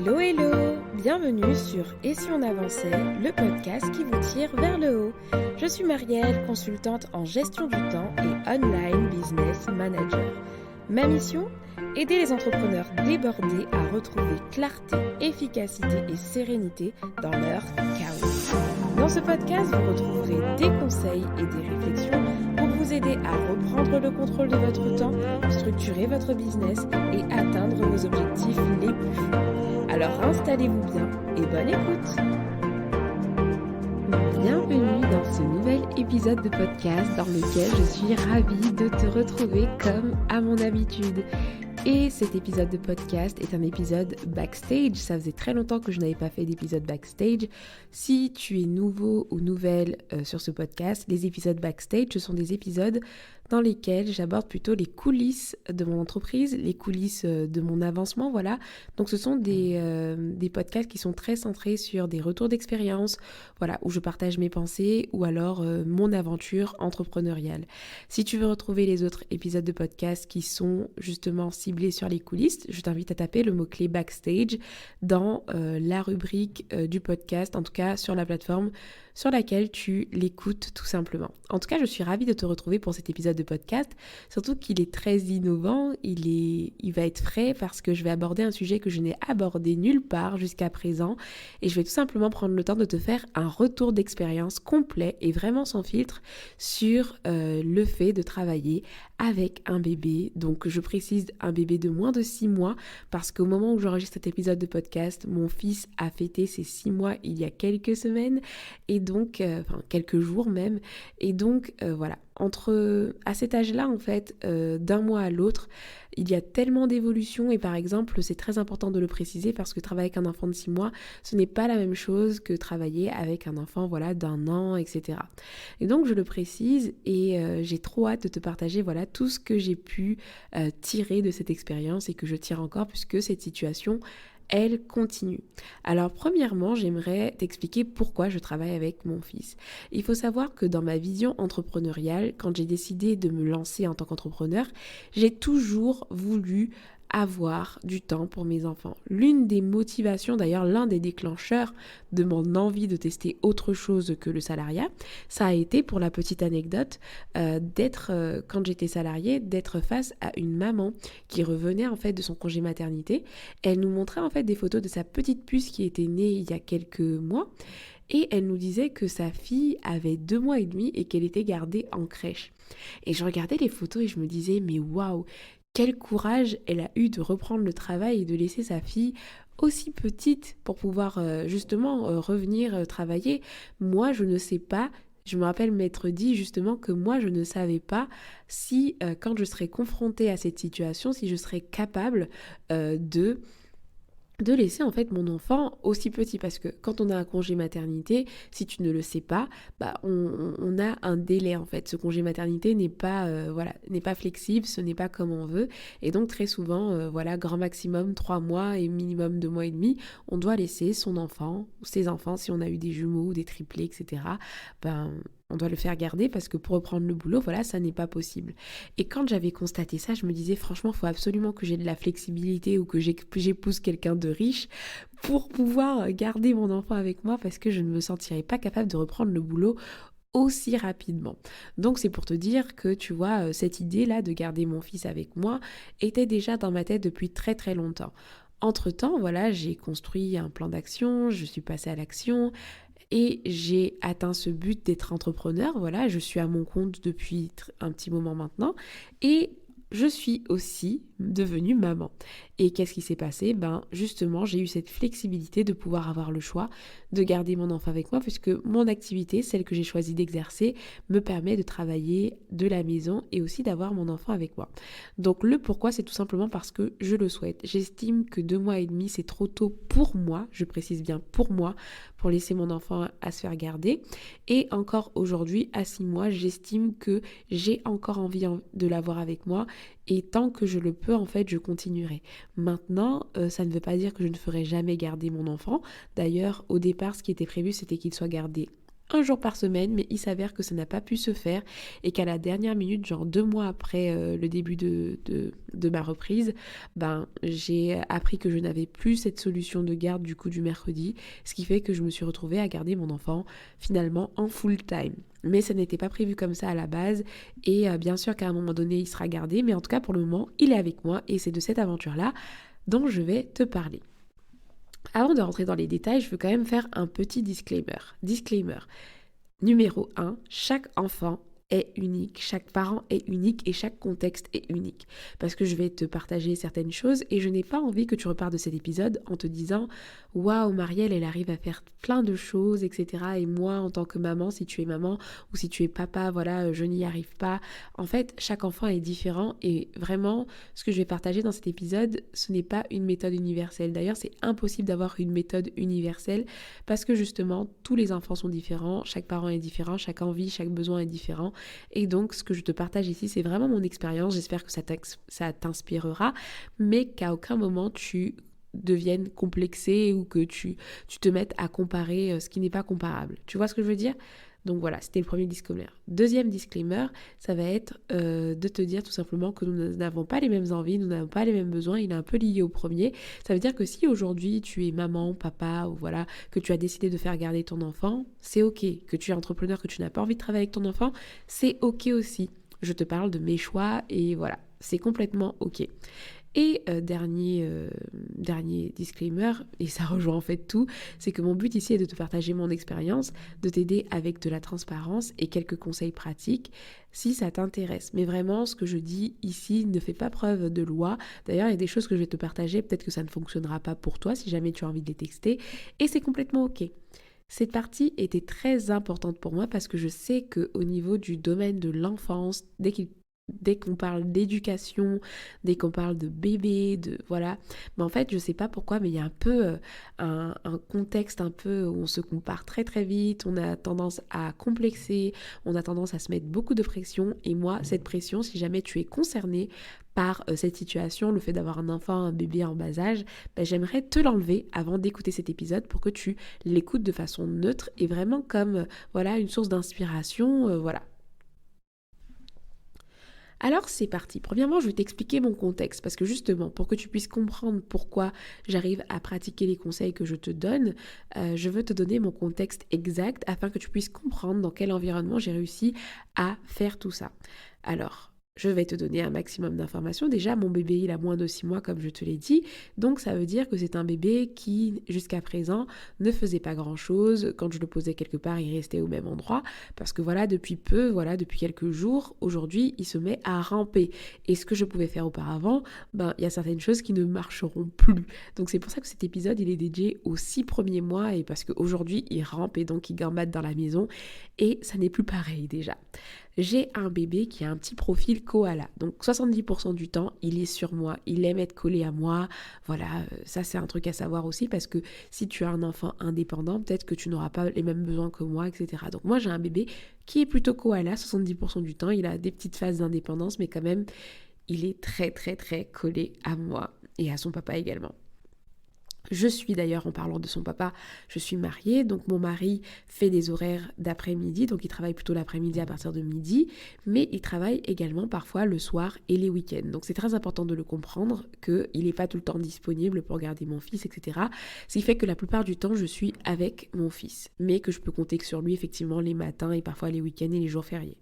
Hello hello, bienvenue sur Et si on avançait, le podcast qui vous tire vers le haut. Je suis Marielle, consultante en gestion du temps et online business manager. Ma mission? Aider les entrepreneurs débordés à retrouver clarté, efficacité et sérénité dans leur chaos. Dans ce podcast, vous retrouverez des conseils et des réflexions pour vous aider à reprendre le contrôle de votre temps, structurer votre business et atteindre vos objectifs les plus fous. Alors installez-vous bien et bonne écoute! Bienvenue dans ce nouvel épisode de podcast dans lequel je suis ravie de te retrouver comme à mon habitude. Et cet épisode de podcast est un épisode backstage. Ça faisait très longtemps que je n'avais pas fait d'épisode backstage. Si tu es nouveau ou nouvelle sur ce podcast, les épisodes backstage, ce sont des épisodes dans lesquels j'aborde plutôt les coulisses de mon entreprise, les coulisses de mon avancement, voilà. Donc ce sont des podcasts qui sont très centrés sur des retours d'expérience, voilà, où je partage mes pensées ou alors mon aventure entrepreneuriale. Si tu veux retrouver les autres épisodes de podcast qui sont justement ciblés sur les coulisses, je t'invite à taper le mot-clé backstage dans la rubrique du podcast, en tout cas sur la plateforme sur laquelle tu l'écoutes tout simplement. En tout cas, je suis ravie de te retrouver pour cet épisode de podcast, surtout qu'il est très innovant, il va être frais parce que je vais aborder un sujet que je n'ai abordé nulle part jusqu'à présent et je vais tout simplement prendre le temps de te faire un retour d'expérience complet et vraiment sans filtre sur le fait de travailler avec un bébé. Donc je précise un bébé de moins de 6 mois parce qu'au moment où j'enregistre cet épisode de podcast, mon fils a fêté ses 6 mois il y a quelques semaines et donc, quelques jours même. Et donc, voilà, à cet âge-là, en fait, d'un mois à l'autre, il y a tellement d'évolution et par exemple, c'est très important de le préciser parce que travailler avec un enfant de 6 mois, ce n'est pas la même chose que travailler avec un enfant, voilà, d'1 an, etc. Et donc, je le précise et j'ai trop hâte de te partager, voilà, tout ce que j'ai pu tirer de cette expérience et que je tire encore puisque cette situation elle continue. Alors premièrement, j'aimerais t'expliquer pourquoi je travaille avec mon fils. Il faut savoir que dans ma vision entrepreneuriale, quand j'ai décidé de me lancer en tant qu'entrepreneur, j'ai toujours voulu avoir du temps pour mes enfants. L'une des motivations, d'ailleurs l'un des déclencheurs de mon envie de tester autre chose que le salariat, ça a été, pour la petite anecdote, quand j'étais salariée, d'être face à une maman qui revenait en fait de son congé maternité. Elle nous montrait en fait des photos de sa petite puce qui était née il y a quelques mois. Et elle nous disait que sa fille avait 2 mois et demi et qu'elle était gardée en crèche. Et je regardais les photos et je me disais, mais waouh, quel courage elle a eu de reprendre le travail et de laisser sa fille aussi petite pour pouvoir justement revenir travailler. Moi, je ne sais pas, je me rappelle m'être dit justement que moi, je ne savais pas si quand je serais confrontée à cette situation, si je serais capable de laisser en fait mon enfant aussi petit, parce que quand on a un congé maternité, si tu ne le sais pas, on a un délai en fait. Ce congé maternité n'est pas n'est pas flexible, ce n'est pas comme on veut, et donc très souvent grand maximum 3 mois et minimum 2 mois et demi, on doit laisser son enfant ou ses enfants, si on a eu des jumeaux ou des triplés, etc. On doit le faire garder parce que pour reprendre le boulot, voilà, ça n'est pas possible. Et quand j'avais constaté ça, je me disais franchement, il faut absolument que j'ai de la flexibilité ou que j'épouse quelqu'un de riche pour pouvoir garder mon enfant avec moi parce que je ne me sentirais pas capable de reprendre le boulot aussi rapidement. Donc c'est pour te dire que tu vois, cette idée-là de garder mon fils avec moi était déjà dans ma tête depuis très très longtemps. Entre-temps, voilà, j'ai construit un plan d'action, je suis passée à l'action, et j'ai atteint ce but d'être entrepreneur. Voilà, je suis à mon compte depuis un petit moment maintenant et je suis aussi devenue maman. Et qu'est-ce qui s'est passé ? Justement, j'ai eu cette flexibilité de pouvoir avoir le choix de garder mon enfant avec moi puisque mon activité, celle que j'ai choisi d'exercer, me permet de travailler de la maison et aussi d'avoir mon enfant avec moi. Donc le pourquoi, c'est tout simplement parce que je le souhaite. J'estime que 2 mois et demi, c'est trop tôt pour moi, je précise bien pour moi, pour laisser mon enfant à se faire garder. Et encore aujourd'hui, à 6 mois, j'estime que j'ai encore envie de l'avoir avec moi. Et tant que je le peux, en fait, je continuerai. Maintenant, ça ne veut pas dire que je ne ferai jamais garder mon enfant. D'ailleurs, au départ, ce qui était prévu, c'était qu'il soit gardé un jour par semaine, mais il s'avère que ça n'a pas pu se faire et qu'à la dernière minute, genre 2 mois après le début de ma reprise, j'ai appris que je n'avais plus cette solution de garde du coup du mercredi, ce qui fait que je me suis retrouvée à garder mon enfant finalement en full time. Mais ça n'était pas prévu comme ça à la base et bien sûr qu'à un moment donné, il sera gardé, mais en tout cas pour le moment, il est avec moi et c'est de cette aventure-là dont je vais te parler. Avant de rentrer dans les détails, je veux quand même faire un petit disclaimer. Disclaimer. Numéro 1, chaque enfant est unique, chaque parent est unique et chaque contexte est unique. Parce que je vais te partager certaines choses et je n'ai pas envie que tu repars de cet épisode en te disant « Waouh, Marielle, elle arrive à faire plein de choses, etc. Et moi, en tant que maman, si tu es maman ou si tu es papa, voilà, je n'y arrive pas. » En fait, chaque enfant est différent et vraiment, ce que je vais partager dans cet épisode, ce n'est pas une méthode universelle. D'ailleurs, c'est impossible d'avoir une méthode universelle parce que justement, tous les enfants sont différents, chaque parent est différent, chaque envie, chaque besoin est différent. Et donc, ce que je te partage ici, c'est vraiment mon expérience. J'espère que ça t'inspirera, mais qu'à aucun moment tu deviennes complexé ou que tu te mettes à comparer ce qui n'est pas comparable. Tu vois ce que je veux dire ? Donc voilà, c'était le premier disclaimer. Deuxième disclaimer, ça va être de te dire tout simplement que nous n'avons pas les mêmes envies, nous n'avons pas les mêmes besoins, il est un peu lié au premier. Ça veut dire que si aujourd'hui tu es maman, papa, ou voilà, que tu as décidé de faire garder ton enfant, c'est ok. Que tu es entrepreneur, que tu n'as pas envie de travailler avec ton enfant, c'est ok aussi. Je te parle de mes choix et voilà, c'est complètement ok. Et dernier disclaimer, et ça rejoint en fait tout, c'est que mon but ici est de te partager mon expérience, de t'aider avec de la transparence et quelques conseils pratiques si ça t'intéresse. Mais vraiment, ce que je dis ici ne fait pas preuve de loi. D'ailleurs, il y a des choses que je vais te partager, peut-être que ça ne fonctionnera pas pour toi si jamais tu as envie de les texter, et c'est complètement ok. Cette partie était très importante pour moi parce que je sais qu'au niveau du domaine de l'enfance, dès qu'on parle d'éducation, dès qu'on parle de bébé, voilà. Mais en fait, je sais pas pourquoi, mais il y a un peu un contexte un peu où on se compare très très vite, on a tendance à complexer, on a tendance à se mettre beaucoup de pression. Et moi, cette pression, si jamais tu es concerné par cette situation, le fait d'avoir un enfant, un bébé en bas âge, j'aimerais te l'enlever avant d'écouter cet épisode pour que tu l'écoutes de façon neutre et vraiment comme voilà une source d'inspiration, voilà. Alors c'est parti. Premièrement, je vais t'expliquer mon contexte parce que justement, pour que tu puisses comprendre pourquoi j'arrive à pratiquer les conseils que je te donne, je veux te donner mon contexte exact afin que tu puisses comprendre dans quel environnement j'ai réussi à faire tout ça. Alors, je vais te donner un maximum d'informations. Déjà, mon bébé, il a moins de 6 mois, comme je te l'ai dit. Donc, ça veut dire que c'est un bébé qui, jusqu'à présent, ne faisait pas grand-chose. Quand je le posais quelque part, il restait au même endroit. Parce que voilà, depuis quelques jours, aujourd'hui, il se met à ramper. Et ce que je pouvais faire auparavant, il y a certaines choses qui ne marcheront plus. Donc, c'est pour ça que cet épisode, il est dédié aux 6 premiers mois. Et parce qu'aujourd'hui, il rampe et donc il gambade dans la maison. Et ça n'est plus pareil déjà. J'ai un bébé qui a un petit profil koala. Donc 70% du temps, il est sur moi, il aime être collé à moi. Voilà, ça c'est un truc à savoir aussi parce que si tu as un enfant indépendant, peut-être que tu n'auras pas les mêmes besoins que moi, etc. Donc moi j'ai un bébé qui est plutôt koala, 70% du temps. Il a des petites phases d'indépendance, mais quand même, il est très très très collé à moi et à son papa également. Je suis d'ailleurs, en parlant de son papa, je suis mariée, donc mon mari fait des horaires d'après-midi, donc il travaille plutôt l'après-midi à partir de midi, mais il travaille également parfois le soir et les week-ends. Donc c'est très important de le comprendre, qu'il n'est pas tout le temps disponible pour garder mon fils, etc. Ce qui fait que la plupart du temps, je suis avec mon fils, mais que je peux compter sur lui effectivement les matins et parfois les week-ends et les jours fériés.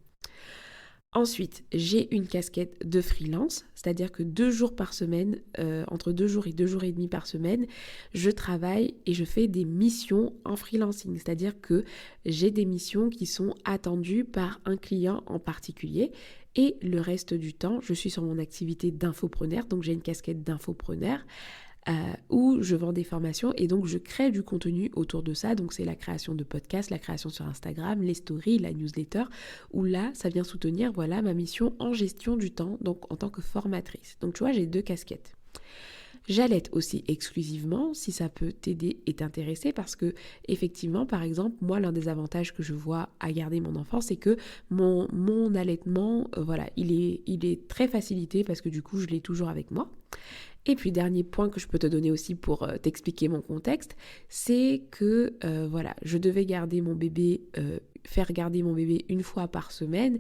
Ensuite, j'ai une casquette de freelance, c'est-à-dire que 2 jours par semaine, entre 2 jours et 2 jours et demi par semaine, je travaille et je fais des missions en freelancing, c'est-à-dire que j'ai des missions qui sont attendues par un client en particulier et le reste du temps, je suis sur mon activité d'infopreneur, donc j'ai une casquette d'infopreneur. Où je vends des formations et donc je crée du contenu autour de ça. Donc c'est la création de podcasts, la création sur Instagram, les stories, la newsletter, où là, ça vient soutenir voilà, ma mission en gestion du temps, donc en tant que formatrice. Donc tu vois, j'ai 2 casquettes. J'allaite aussi exclusivement, si ça peut t'aider et t'intéresser, parce que effectivement, par exemple, moi, l'un des avantages que je vois à garder mon enfant, c'est que mon allaitement, voilà, il est très facilité parce que du coup, je l'ai toujours avec moi. Et puis dernier point que je peux te donner aussi pour t'expliquer mon contexte, c'est que voilà, je devais garder mon bébé, faire garder mon bébé une fois par semaine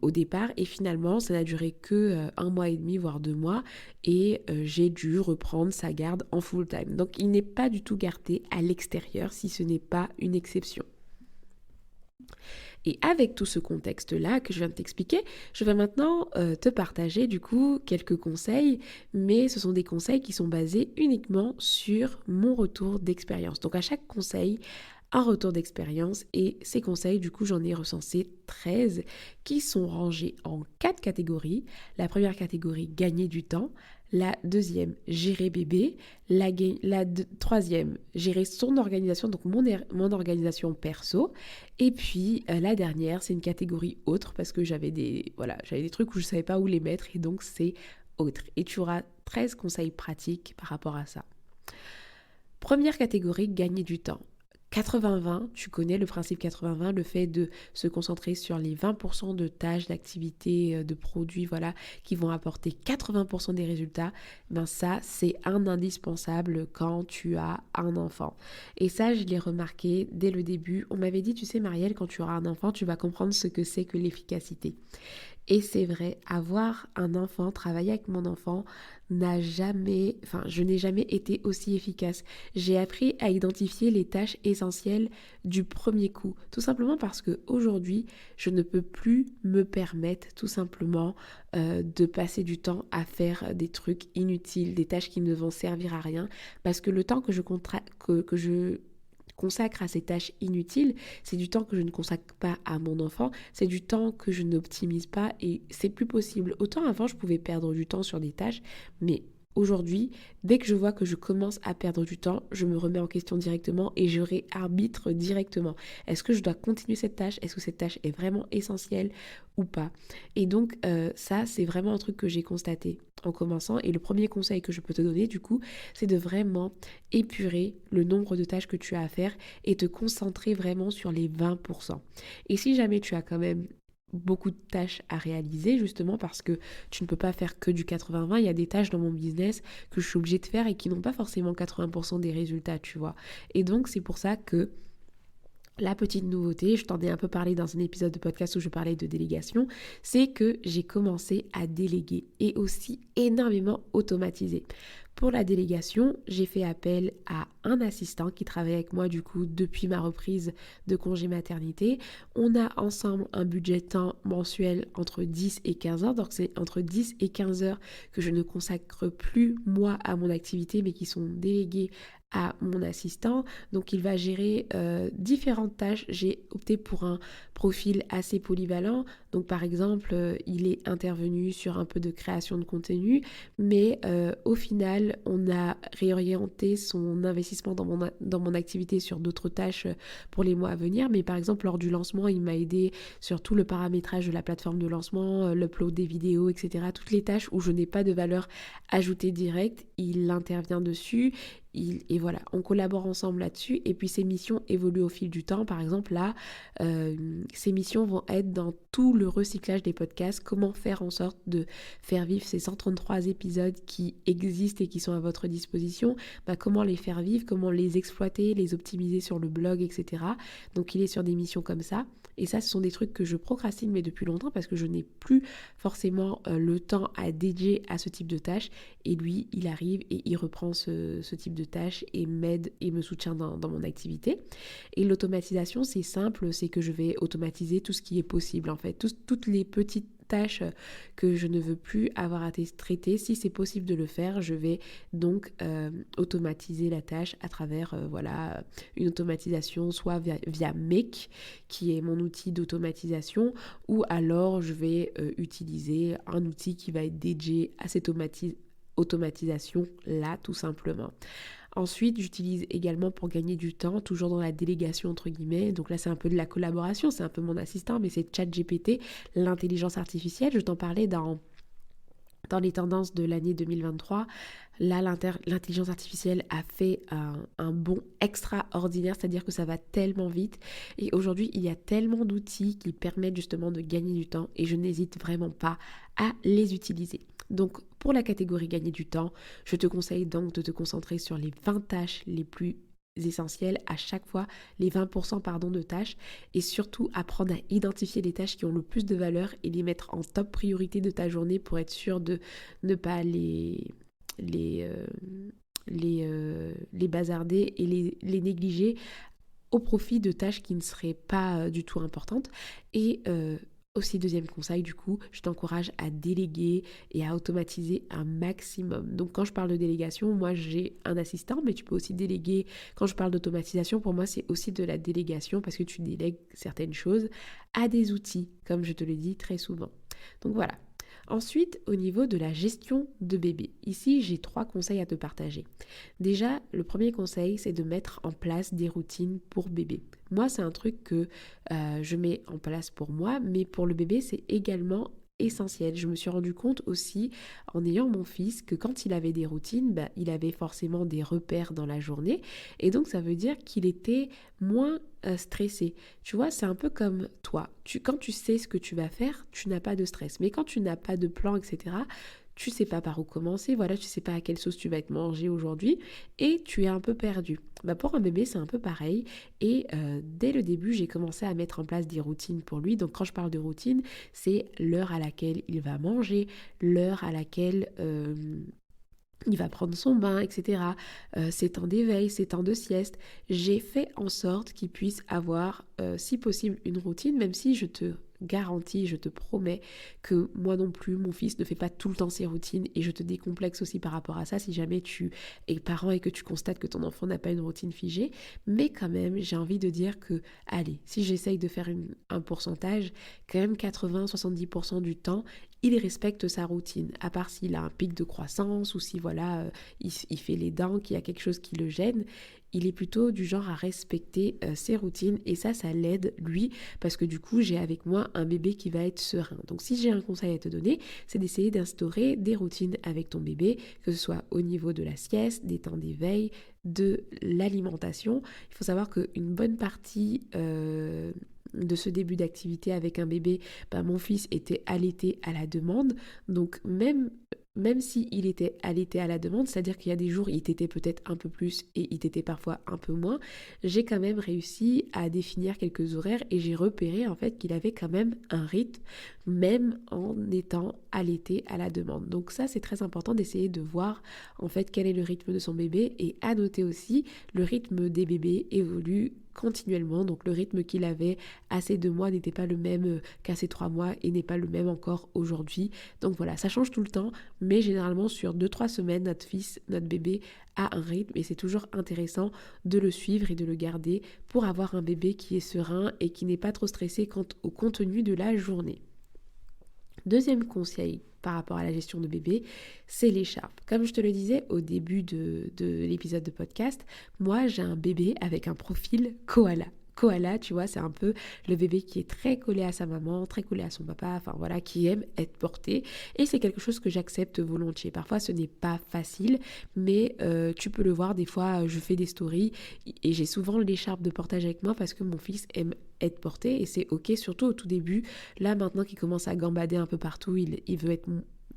au départ, et finalement ça n'a duré que 1 mois et demi voire 2 mois, et j'ai dû reprendre sa garde en full time. Donc il n'est pas du tout gardé à l'extérieur si ce n'est pas une exception. Et avec tout ce contexte-là que je viens de t'expliquer, je vais maintenant te partager du coup quelques conseils, mais ce sont des conseils qui sont basés uniquement sur mon retour d'expérience. Donc à chaque conseil, un retour d'expérience, et ces conseils, du coup, j'en ai recensé 13 qui sont rangés en 4 catégories. La première catégorie, gagner du temps. La deuxième, gérer bébé. Troisième, gérer son organisation, donc mon organisation perso. Et puis la dernière, c'est une catégorie autre parce que j'avais des trucs où je ne savais pas où les mettre, et donc c'est autre. Et tu auras 13 conseils pratiques par rapport à ça. Première catégorie, gagner du temps. 80-20, tu connais le principe 80-20, le fait de se concentrer sur les 20% de tâches, d'activités, de produits, voilà, qui vont apporter 80% des résultats. Ben ça, c'est un indispensable quand tu as un enfant. Et ça, je l'ai remarqué dès le début. On m'avait dit, tu sais Marielle, quand tu auras un enfant, tu vas comprendre ce que c'est que l'efficacité. Et c'est vrai, avoir un enfant, travailler avec mon enfant, je n'ai jamais été aussi efficace. J'ai appris à identifier les tâches essentielles du premier coup. Tout simplement parce qu'aujourd'hui, je ne peux plus me permettre tout simplement de passer du temps à faire des trucs inutiles, des tâches qui ne vont servir à rien. Parce que le temps que je consacre à ces tâches inutiles, c'est du temps que je ne consacre pas à mon enfant, c'est du temps que je n'optimise pas, et c'est plus possible. Autant avant, je pouvais perdre du temps sur des tâches, mais aujourd'hui, dès que je vois que je commence à perdre du temps, je me remets en question directement et je réarbitre directement. Est-ce que je dois continuer cette tâche? Est-ce que cette tâche est vraiment essentielle ou pas? Et donc ça, c'est vraiment un truc que j'ai constaté en commençant. Et le premier conseil que je peux te donner du coup, c'est de vraiment épurer le nombre de tâches que tu as à faire et te concentrer vraiment sur les 20%. Et si jamais tu as quand même beaucoup de tâches à réaliser, justement parce que tu ne peux pas faire que du 80-20, il y a des tâches dans mon business que je suis obligée de faire et qui n'ont pas forcément 80% des résultats, tu vois. Et donc c'est pour ça que la petite nouveauté, je t'en ai un peu parlé dans un épisode de podcast où je parlais de délégation, c'est que j'ai commencé à déléguer et aussi énormément automatiser. Pour la délégation, j'ai fait appel à un assistant qui travaille avec moi du coup depuis ma reprise de congé maternité. On a ensemble un budget temps mensuel entre 10 et 15 heures. Donc c'est entre 10 et 15 heures que je ne consacre plus moi à mon activité, mais qui sont déléguées à mon assistant. Donc il va gérer différentes tâches. J'ai opté pour un profil assez polyvalent. Donc par exemple, il est intervenu sur un peu de création de contenu, mais au final, on a réorienté son investissement dans mon activité sur d'autres tâches pour les mois à venir. Mais par exemple, lors du lancement, il m'a aidé sur tout le paramétrage de la plateforme de lancement, l'upload des vidéos, etc. Toutes les tâches où je n'ai pas de valeur ajoutée directe, il intervient dessus. Et voilà, on collabore ensemble là-dessus. Et puis ces missions évoluent au fil du temps. Par exemple, là, ces missions vont être dans tout le recyclage des podcasts. Comment faire en sorte de faire vivre ces 133 épisodes qui existent et qui sont à votre disposition. Comment les faire vivre, comment les exploiter, les optimiser sur le blog, etc. Donc il est sur des missions comme ça. Et ça, ce sont des trucs que je procrastine mais depuis longtemps parce que je n'ai plus forcément le temps à dédier à ce type de tâches. Et lui, il arrive et il reprend ce type de tâches et m'aide et me soutient dans mon activité. Et l'automatisation, c'est simple, c'est que je vais automatiser tout ce qui est possible en fait. Toutes les petites tâches que je ne veux plus avoir à traiter, si c'est possible de le faire, je vais donc automatiser la tâche à travers une automatisation soit via Make qui est mon outil d'automatisation, ou alors je vais utiliser un outil qui va être dédié à cette automatisation là tout simplement. Ensuite, j'utilise également pour gagner du temps, toujours dans la délégation entre guillemets, donc là c'est un peu de la collaboration, c'est un peu mon assistant, mais c'est ChatGPT, l'intelligence artificielle. Je t'en parlais dans les tendances de l'année 2023. Là, l'intelligence artificielle a fait un bond extraordinaire, c'est-à-dire que ça va tellement vite. Et aujourd'hui, il y a tellement d'outils qui permettent justement de gagner du temps et je n'hésite vraiment pas à les utiliser. Donc, pour la catégorie gagner du temps, je te conseille donc de te concentrer sur les 20 tâches les plus essentielles à chaque fois, les 20% de tâches, et surtout apprendre à identifier les tâches qui ont le plus de valeur et les mettre en top priorité de ta journée pour être sûr de ne pas les, bazarder et les négliger au profit de tâches qui ne seraient pas du tout importantes. Et aussi, deuxième conseil, du coup, je t'encourage à déléguer et à automatiser un maximum. Donc, quand je parle de délégation, moi, j'ai un assistant, mais tu peux aussi déléguer. Quand je parle d'automatisation, pour moi, c'est aussi de la délégation parce que tu délègues certaines choses à des outils, comme je te le dis très souvent. Donc, voilà. Ensuite, au niveau de la gestion de bébé, ici j'ai 3 conseils à te partager. Déjà, le premier conseil, c'est de mettre en place des routines pour bébé. Moi, c'est un truc que je mets en place pour moi, mais pour le bébé, c'est également essentiel. Je me suis rendu compte aussi en ayant mon fils que quand il avait des routines, il avait forcément des repères dans la journée et donc ça veut dire qu'il était moins stressé. Tu vois, c'est un peu comme toi. Quand tu sais ce que tu vas faire, tu n'as pas de stress. Mais quand tu n'as pas de plan, etc., tu sais pas par où commencer, voilà, tu sais pas à quelle sauce tu vas être mangé aujourd'hui et tu es un peu perdu. Pour un bébé, c'est un peu pareil et dès le début, j'ai commencé à mettre en place des routines pour lui. Donc quand je parle de routine, c'est l'heure à laquelle il va manger, l'heure à laquelle il va prendre son bain, etc. Ses temps d'éveil, ses temps de sieste. J'ai fait en sorte qu'il puisse avoir, si possible, une routine, même si je te garantis, je te promets que moi non plus, mon fils ne fait pas tout le temps ses routines et je te décomplexe aussi par rapport à ça si jamais tu es parent et que tu constates que ton enfant n'a pas une routine figée. Mais quand même, j'ai envie de dire que, allez, si j'essaye de faire un pourcentage, quand même 80-70% du temps, il respecte sa routine, à part s'il a un pic de croissance ou si voilà, il fait les dents, qu'il y a quelque chose qui le gêne. Il est plutôt du genre à respecter ses routines et ça l'aide lui parce que du coup j'ai avec moi un bébé qui va être serein. Donc si j'ai un conseil à te donner, c'est d'essayer d'instaurer des routines avec ton bébé, que ce soit au niveau de la sieste, des temps d'éveil, de l'alimentation. Il faut savoir qu'une bonne partie de ce début d'activité avec un bébé, mon fils était allaité à la demande. Donc même s'il était allaité à la demande, c'est-à-dire qu'il y a des jours il t'était peut-être un peu plus et il t'était parfois un peu moins, j'ai quand même réussi à définir quelques horaires et j'ai repéré en fait qu'il avait quand même un rythme, même en étant allaité à la demande. Donc ça, c'est très important d'essayer de voir en fait quel est le rythme de son bébé et à noter aussi, le rythme des bébés évolue continuellement, donc le rythme qu'il avait à ses 2 mois n'était pas le même qu'à ses 3 mois et n'est pas le même encore aujourd'hui. Donc voilà, ça change tout le temps, mais généralement sur 2-3 semaines, notre bébé a un rythme et c'est toujours intéressant de le suivre et de le garder pour avoir un bébé qui est serein et qui n'est pas trop stressé quant au contenu de la journée. Deuxième conseil par rapport à la gestion de bébé, c'est l'écharpe. Comme je te le disais au début de l'épisode de podcast, moi j'ai un bébé avec un profil koala. Koala, tu vois, c'est un peu le bébé qui est très collé à sa maman, très collé à son papa, enfin voilà, qui aime être porté. Et c'est quelque chose que j'accepte volontiers. Parfois, ce n'est pas facile, mais tu peux le voir, des fois, je fais des stories et j'ai souvent l'écharpe de portage avec moi parce que mon fils aime être porté et c'est ok, surtout au tout début. Là, maintenant qu'il commence à gambader un peu partout, il veut être...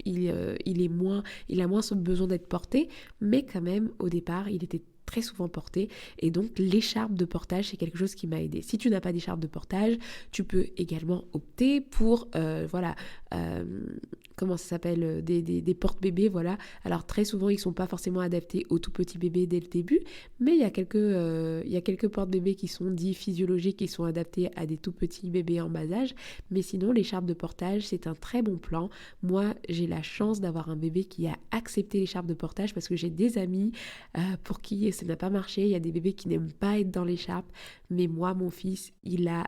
il a moins ce besoin d'être porté, mais quand même, au départ, il était très souvent porté et donc l'écharpe de portage c'est quelque chose qui m'a aidé. Si tu n'as pas d'écharpe de portage, tu peux également opter pour comment ça s'appelle, des porte-bébés, voilà. Alors très souvent ils sont pas forcément adaptés aux tout petits bébés dès le début, mais il y a quelques porte-bébés qui sont dits physiologiques, qui sont adaptés à des tout petits bébés en bas âge, mais sinon l'écharpe de portage c'est un très bon plan. Moi j'ai la chance d'avoir un bébé qui a accepté l'écharpe de portage parce que j'ai des amis pour qui ça n'a pas marché. Il y a des bébés qui n'aiment pas être dans l'écharpe, mais moi, mon fils, il a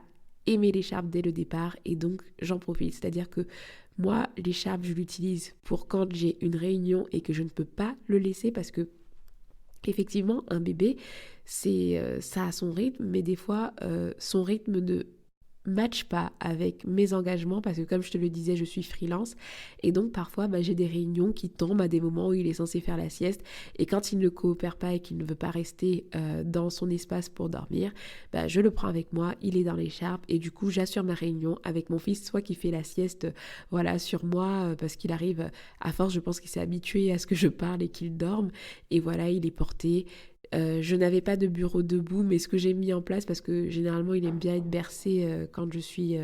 aimé l'écharpe dès le départ et donc j'en profite. C'est-à-dire que moi, l'écharpe, je l'utilise pour quand j'ai une réunion et que je ne peux pas le laisser parce que effectivement, un bébé, ça a son rythme, mais des fois, son rythme ne matche pas avec mes engagements parce que comme je te le disais, je suis freelance et donc parfois j'ai des réunions qui tombent à des moments où il est censé faire la sieste et quand il ne coopère pas et qu'il ne veut pas rester dans son espace pour dormir, je le prends avec moi, il est dans l'écharpe et du coup j'assure ma réunion avec mon fils, soit qui fait la sieste sur moi parce qu'il arrive à force, je pense qu'il s'est habitué à ce que je parle et qu'il dorme et voilà, il est porté. Je n'avais pas de bureau debout, mais ce que j'ai mis en place, parce que généralement il aime bien être bercé quand je suis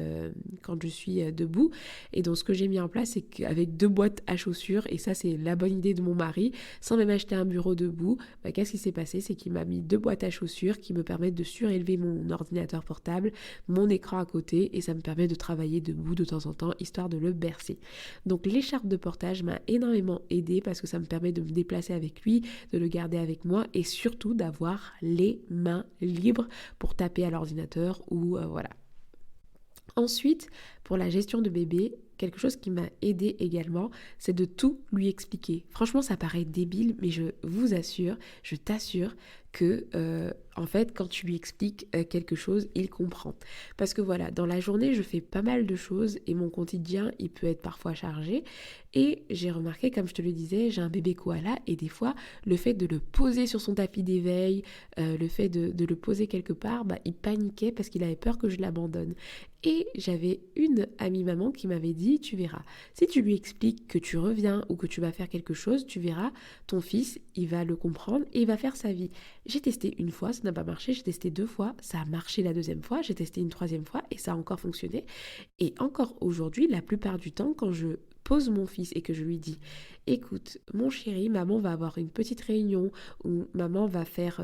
debout, et donc ce que j'ai mis en place, c'est qu'avec 2 boîtes à chaussures, et ça c'est la bonne idée de mon mari, sans même acheter un bureau debout, qu'est-ce qui s'est passé? C'est qu'il m'a mis 2 boîtes à chaussures qui me permettent de surélever mon ordinateur portable, mon écran à côté, et ça me permet de travailler debout de temps en temps, histoire de le bercer. Donc l'écharpe de portage m'a énormément aidée parce que ça me permet de me déplacer avec lui, de le garder avec moi, et surtout d'avoir les mains libres pour taper à l'ordinateur ou voilà. Ensuite, pour la gestion de bébé, quelque chose qui m'a aidée également, c'est de tout lui expliquer. Franchement, ça paraît débile, mais je vous assure, je t'assure que en fait, quand tu lui expliques quelque chose, il comprend. Parce que voilà, dans la journée, je fais pas mal de choses et mon quotidien, il peut être parfois chargé. Et j'ai remarqué, comme je te le disais, j'ai un bébé koala et des fois, le fait de le poser sur son tapis d'éveil, le fait de le poser quelque part, il paniquait parce qu'il avait peur que je l'abandonne. Et j'avais une amie maman qui m'avait dit, tu verras, si tu lui expliques que tu reviens ou que tu vas faire quelque chose, tu verras, ton fils, il va le comprendre et il va faire sa vie. J'ai testé une fois, ça n'a pas marché, j'ai testé 2 fois, ça a marché la 2e fois, j'ai testé une 3e fois et ça a encore fonctionné. Et encore aujourd'hui, la plupart du temps, quand je pose mon fils et que je lui dis « Écoute, mon chéri, maman va avoir une petite réunion où maman va faire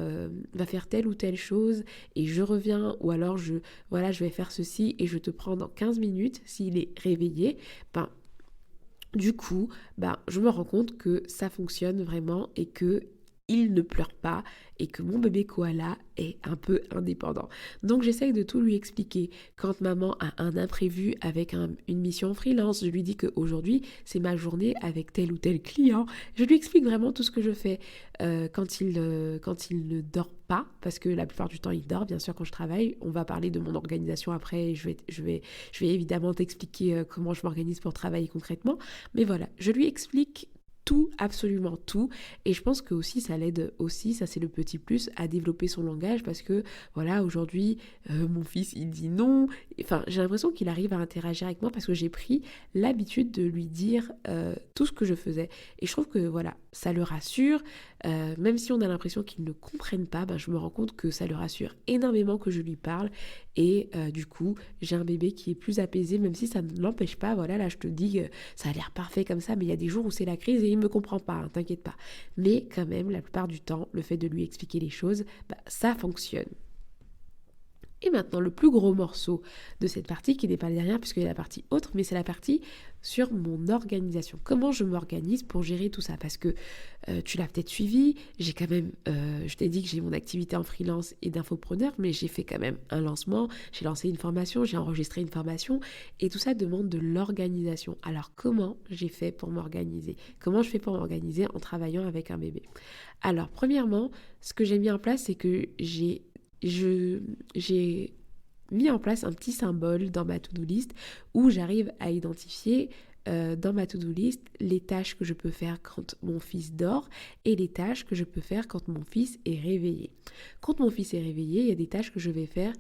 telle ou telle chose et je reviens ou alors je vais faire ceci et je te prends dans 15 minutes s'il est réveillé. » Du coup, je me rends compte que ça fonctionne vraiment et que il ne pleure pas et que mon bébé koala est un peu indépendant. Donc j'essaye de tout lui expliquer. Quand maman a un imprévu avec une mission freelance, je lui dis qu'aujourd'hui c'est ma journée avec tel ou tel client. Je lui explique vraiment tout ce que je fais quand il ne dort pas, parce que la plupart du temps il dort, bien sûr quand je travaille. On va parler de mon organisation après, je vais évidemment t'expliquer comment je m'organise pour travailler concrètement. Mais voilà, je lui explique tout, absolument tout, et je pense que aussi ça l'aide aussi, ça c'est le petit plus, à développer son langage parce que voilà, aujourd'hui mon fils il dit non, enfin j'ai l'impression qu'il arrive à interagir avec moi parce que j'ai pris l'habitude de lui dire tout ce que je faisais et je trouve que voilà, ça le rassure, même si on a l'impression qu'ils ne comprennent pas, je me rends compte que ça le rassure énormément que je lui parle et du coup j'ai un bébé qui est plus apaisé, même si ça ne l'empêche pas, voilà, là je te dis ça a l'air parfait comme ça, mais il y a des jours où c'est la crise et il me comprend pas, hein, t'inquiète pas. Mais quand même, la plupart du temps, le fait de lui expliquer les choses, ça fonctionne. Et maintenant, le plus gros morceau de cette partie, qui n'est pas la dernière puisqu'il y a la partie autre, mais c'est la partie sur mon organisation. Comment je m'organise pour gérer tout ça? Parce que tu l'as peut-être suivi, j'ai quand même, je t'ai dit que j'ai mon activité en freelance et d'infopreneur, mais j'ai fait quand même un lancement, j'ai lancé une formation, j'ai enregistré une formation, et tout ça demande de l'organisation. Alors comment j'ai fait pour m'organiser? Comment je fais pour m'organiser en travaillant avec un bébé? Alors premièrement, ce que j'ai mis en place, c'est que j'ai mis en place un petit symbole dans ma to-do list où j'arrive à identifier dans ma to-do list les tâches que je peux faire quand mon fils dort et les tâches que je peux faire quand mon fils est réveillé. Quand mon fils est réveillé, il y a des tâches que je vais faire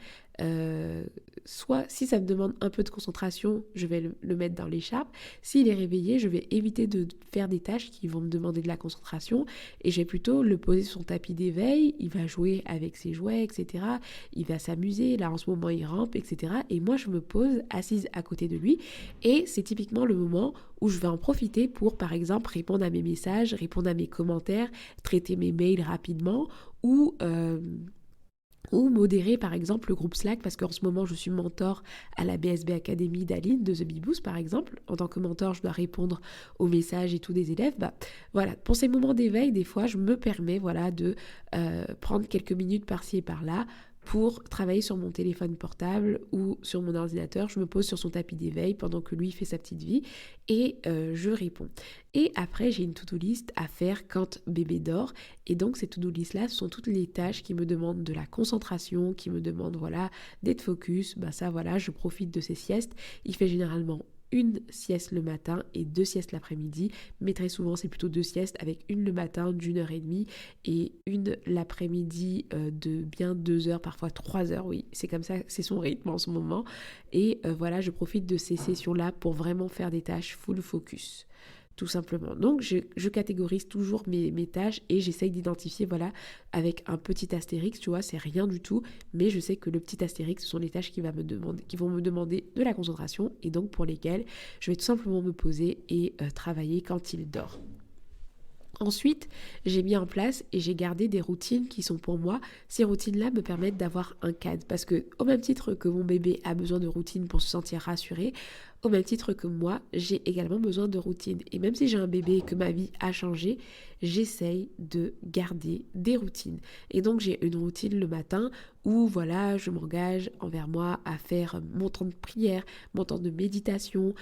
soit si ça me demande un peu de concentration, je vais le mettre dans l'écharpe. S'il est réveillé, je vais éviter de faire des tâches qui vont me demander de la concentration et je vais plutôt le poser sur son tapis d'éveil, il va jouer avec ses jouets, etc. Il va s'amuser, là en ce moment il rampe, etc. Et moi je me pose assise à côté de lui et c'est typiquement le moment où je vais en profiter pour par exemple répondre à mes messages, répondre à mes commentaires, traiter mes mails rapidement ou modérer par exemple le groupe Slack parce qu'en ce moment je suis mentor à la BSB Academy d'Aline de The Bee Boost par exemple. En tant que mentor, je dois répondre aux messages et tout des élèves. Voilà, pour ces moments d'éveil, des fois je me permets de prendre quelques minutes par-ci et par-là pour travailler sur mon téléphone portable ou sur mon ordinateur. Je me pose sur son tapis d'éveil pendant que lui fait sa petite vie et je réponds. Et après, j'ai une to-do list à faire quand bébé dort. Et donc, ces to-do list-là sont toutes les tâches qui me demandent de la concentration, qui me demandent, d'être focus. Ça, je profite de ces siestes. Il fait généralement une sieste le matin et 2 siestes l'après-midi, mais très souvent c'est plutôt 2 siestes avec une le matin d'1 h 30 et une l'après-midi de bien 2 heures, parfois 3 heures, oui, c'est comme ça, c'est son rythme en ce moment. Et je profite de ces sessions-là pour vraiment faire des tâches full focus. Tout simplement. Donc, je catégorise toujours mes tâches et j'essaye d'identifier, avec un petit astérix, tu vois, c'est rien du tout, mais je sais que le petit astérix, ce sont les tâches qui vont me demander de la concentration et donc pour lesquelles je vais tout simplement me poser et travailler quand il dort. Ensuite, j'ai mis en place et j'ai gardé des routines qui sont pour moi, ces routines-là me permettent d'avoir un cadre parce que au même titre que mon bébé a besoin de routines pour se sentir rassuré, au même titre que moi, j'ai également besoin de routines. Et même si j'ai un bébé et que ma vie a changé, j'essaye de garder des routines. Et donc j'ai une routine le matin où je m'engage envers moi à faire mon temps de prière, mon temps de méditation.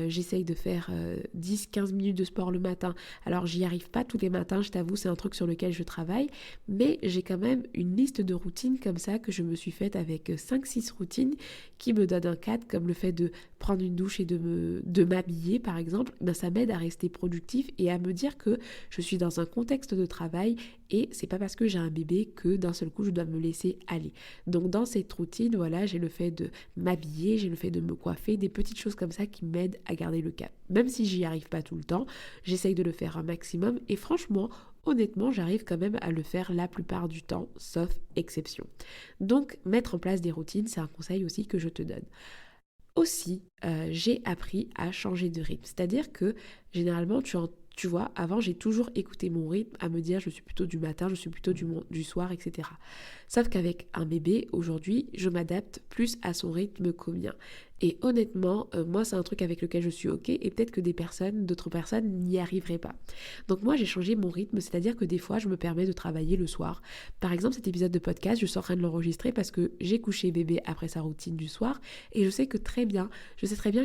J'essaye de faire 10-15 minutes de sport le matin. Alors j'y arrive pas tous les matins, je t'avoue, c'est un truc sur lequel je travaille, mais j'ai quand même une liste de routines comme ça que je me suis faite avec 5-6 routines qui me donnent un cadre, comme le fait de prendre une douche et de m'habiller par exemple. Ça m'aide à rester productif et à me dire que je suis dans un contexte de travail et c'est pas parce que j'ai un bébé que d'un seul coup je dois me laisser aller. Donc dans cette routine, j'ai le fait de m'habiller, j'ai le fait de me coiffer, des petites choses comme ça qui m'aident à garder le cap. Même si j'y arrive pas tout le temps, j'essaye de le faire un maximum et franchement, honnêtement, j'arrive quand même à le faire la plupart du temps, sauf exception. Donc mettre en place des routines, c'est un conseil aussi que je te donne. Aussi, j'ai appris à changer de rythme. C'est-à-dire que généralement, tu vois, avant, j'ai toujours écouté mon rythme à me dire je suis plutôt du matin, je suis plutôt du soir, etc. Sauf qu'avec un bébé, aujourd'hui, je m'adapte plus à son rythme qu'au mien. Et honnêtement, moi, c'est un truc avec lequel je suis OK et peut-être que d'autres personnes n'y arriveraient pas. Donc moi, j'ai changé mon rythme, c'est-à-dire que des fois, je me permets de travailler le soir. Par exemple, cet épisode de podcast, je suis en train de l'enregistrer parce que j'ai couché bébé après sa routine du soir et je sais très bien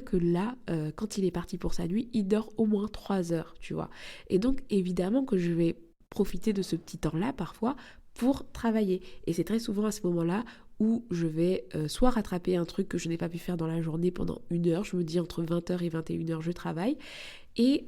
que là, quand il est parti pour sa nuit, il dort au moins 3 heures, tu vois. Et donc, évidemment que je vais profiter de ce petit temps-là parfois pour travailler. Et c'est très souvent à ce moment-là où je vais soit rattraper un truc que je n'ai pas pu faire dans la journée pendant 1 heure, je me dis entre 20h et 21h je travaille, et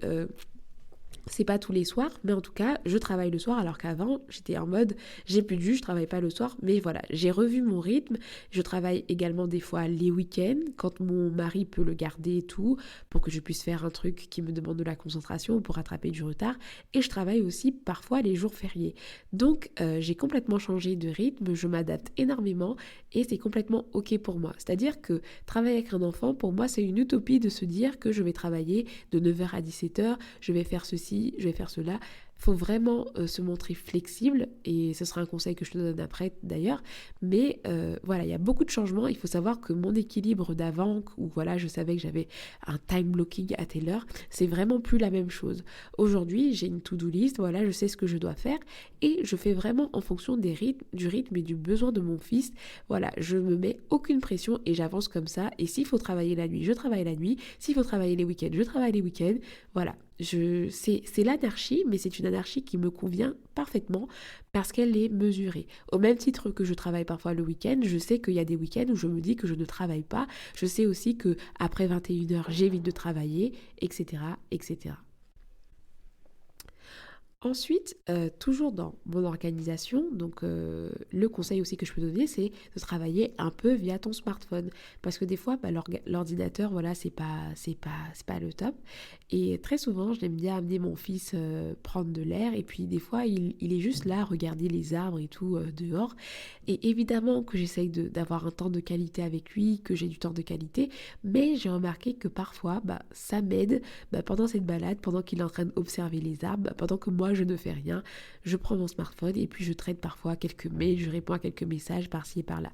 c'est pas tous les soirs, mais en tout cas, je travaille le soir alors qu'avant, j'étais en mode, j'ai plus de jus, je travaille pas le soir, mais j'ai revu mon rythme. Je travaille également des fois les week-ends, quand mon mari peut le garder et tout, pour que je puisse faire un truc qui me demande de la concentration, pour rattraper du retard, et je travaille aussi parfois les jours fériés. Donc, j'ai complètement changé de rythme, je m'adapte énormément, et c'est complètement OK pour moi. C'est-à-dire que travailler avec un enfant, pour moi, c'est une utopie de se dire que je vais travailler de 9h à 17h, je vais faire ceci, je vais faire cela. Il faut vraiment se montrer flexible et ce sera un conseil que je te donne après d'ailleurs, mais il y a beaucoup de changements. Il faut savoir que mon équilibre d'avant, où je savais que j'avais un time blocking à telle heure, c'est vraiment plus la même chose. Aujourd'hui, j'ai une to-do list, je sais ce que je dois faire et je fais vraiment en fonction du rythme et du besoin de mon fils. Je me mets aucune pression et j'avance comme ça, et s'il faut travailler la nuit, je travaille la nuit, s'il faut travailler les week-ends, je travaille les week-ends, c'est l'anarchie, mais c'est une anarchie qui me convient parfaitement parce qu'elle est mesurée. Au même titre que je travaille parfois le week-end, je sais qu'il y a des week-ends où je me dis que je ne travaille pas. Je sais aussi que après 21h, j'évite de travailler, etc., etc. Ensuite, toujours dans mon organisation, donc le conseil aussi que je peux donner, c'est de travailler un peu via ton smartphone. Parce que des fois, l'ordinateur, c'est pas le top. Et très souvent, j'aime bien amener mon fils prendre de l'air. Et puis des fois, il est juste là, regarder les arbres et tout dehors. Et évidemment que j'essaye d'avoir un temps de qualité avec lui, que j'ai du temps de qualité. Mais j'ai remarqué que parfois, ça m'aide pendant cette balade, pendant qu'il est en train d'observer les arbres, pendant que moi, moi je ne fais rien, je prends mon smartphone et puis je traite parfois quelques mails, je réponds à quelques messages par-ci et par-là.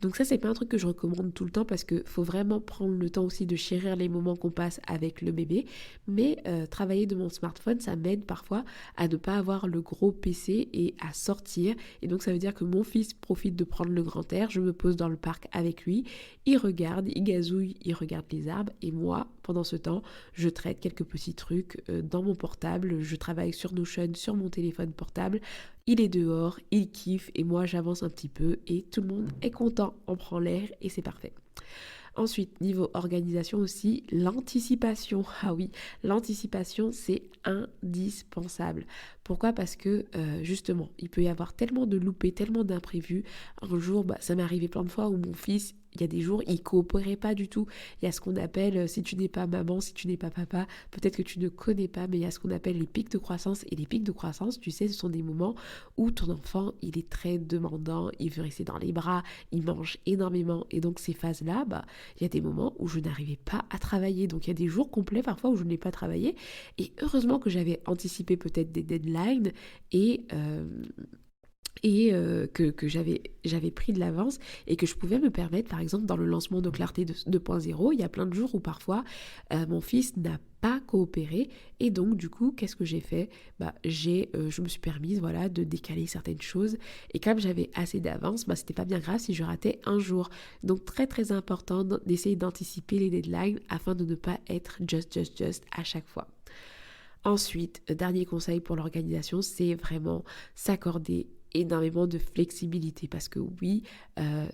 Donc ça, c'est pas un truc que je recommande tout le temps parce que faut vraiment prendre le temps aussi de chérir les moments qu'on passe avec le bébé. Mais travailler de mon smartphone, ça m'aide parfois à ne pas avoir le gros PC et à sortir. Et donc ça veut dire que mon fils profite de prendre le grand air, je me pose dans le parc avec lui, il regarde, il gazouille, il regarde les arbres et moi, pendant ce temps, je traite quelques petits trucs dans mon portable, je travaille sur Notion, sur mon téléphone portable, il est dehors, il kiffe et moi j'avance un petit peu et tout le monde est content, on prend l'air et c'est parfait. Ensuite, niveau organisation aussi, l'anticipation. Ah oui, l'anticipation, c'est indispensable. Pourquoi? Parce que justement, il peut y avoir tellement de loupés, tellement d'imprévus. Un jour, ça m'est arrivé plein de fois où mon fils, il y a des jours, il coopérait pas du tout. Il y a ce qu'on appelle, si tu n'es pas maman, si tu n'es pas papa, peut-être que tu ne connais pas, mais il y a ce qu'on appelle les pics de croissance. Et les pics de croissance, tu sais, ce sont des moments où ton enfant, il est très demandant, il veut rester dans les bras, il mange énormément. Et donc ces phases-là, il y a des moments où je n'arrivais pas à travailler. Donc il y a des jours complets parfois où je n'ai pas travaillé. Et heureusement que j'avais anticipé peut-être des deadlines et que j'avais pris de l'avance et que je pouvais me permettre, par exemple, dans le lancement de Clarté 2.0, il y a plein de jours où parfois mon fils n'a pas coopéré et donc du coup, qu'est-ce que j'ai fait? Je me suis permise de décaler certaines choses et comme j'avais assez d'avance, c'était pas bien grave si je ratais un jour. Donc très très important d'essayer d'anticiper les deadlines afin de ne pas être just à chaque fois. Ensuite, dernier conseil pour l'organisation, c'est vraiment s'accorder énormément de flexibilité parce que oui,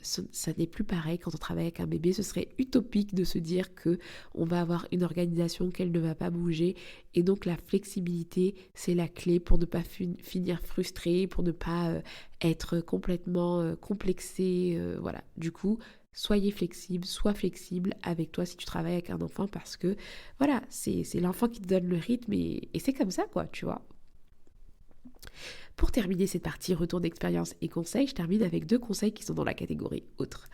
ça n'est plus pareil quand on travaille avec un bébé. Ce serait utopique de se dire que on va avoir une organisation qu'elle ne va pas bouger et donc la flexibilité, c'est la clé pour ne pas finir frustré, pour ne pas être complètement complexé. Voilà, du coup, soyez flexible, sois flexible avec toi si tu travailles avec un enfant parce que voilà, c'est l'enfant qui te donne le rythme et c'est comme ça quoi, tu vois. Pour terminer cette partie retour d'expérience et conseils, je termine avec 2 conseils qui sont dans la catégorie autres.